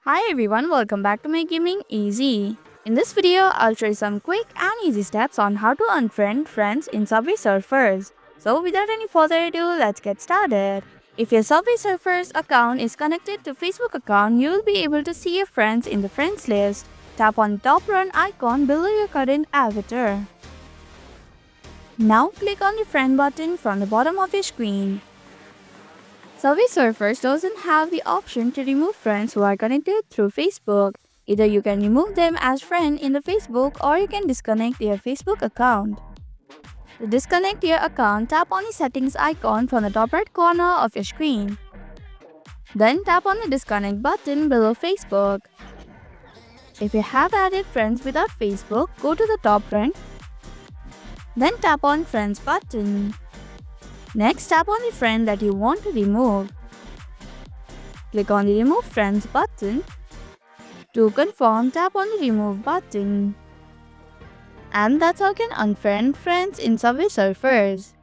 Hi everyone, welcome back to my Gaming Easy. In this video, I'll show you some quick and easy steps on how to unfriend friends in Subway Surfers. So without any further ado, let's get started. If your Subway Surfers account is connected to Facebook account, you will be able to see your friends in the friends list. Tap on the top run icon below your current avatar. Now click on the friend button from the bottom of your screen. Subway Surfers doesn't have the option to remove friends who are connected through Facebook. Either you can remove them as friend in the Facebook or you can disconnect their Facebook account. To disconnect your account, tap on the settings icon from the top right corner of your screen. Then tap on the disconnect button below Facebook. If you have added friends without Facebook, go to the top right. Then tap on friends button. Next, tap on the friend that you want to remove. Click on the Remove Friends button. To confirm, tap on the Remove button. And that's how you can unfriend friends in Subway Surfers.